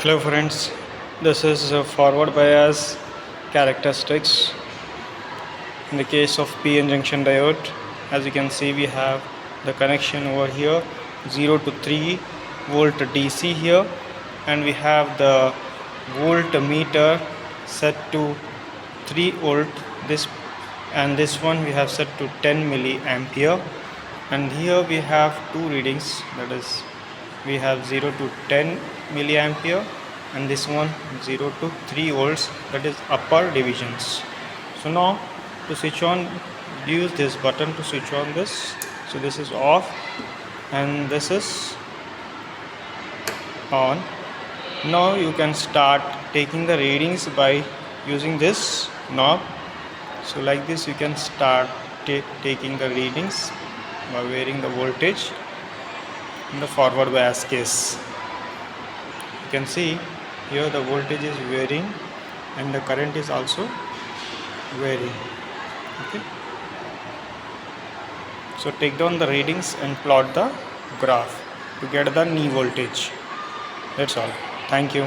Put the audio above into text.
Hello friends, this is forward bias characteristics in the case of PN junction diode. As you can see, we have the connection over here 0 to 3 volt DC here, and we have the voltmeter set to 3 volt this, and this one we have set to 10 milliampere, and here we have two readings, that is we have 0 to 10 milliampere and this one 0 to 3 volts, that is upper divisions. So now to switch on, use this button to switch on this. So this is off and this is on. Now you can start taking the readings by using this knob. So like this you can start taking the readings by varying the voltage in the forward bias case. You can see here the voltage is varying and the current is also varying. Okay, so take down the readings and plot the graph to get the knee voltage. That's all. Thank you.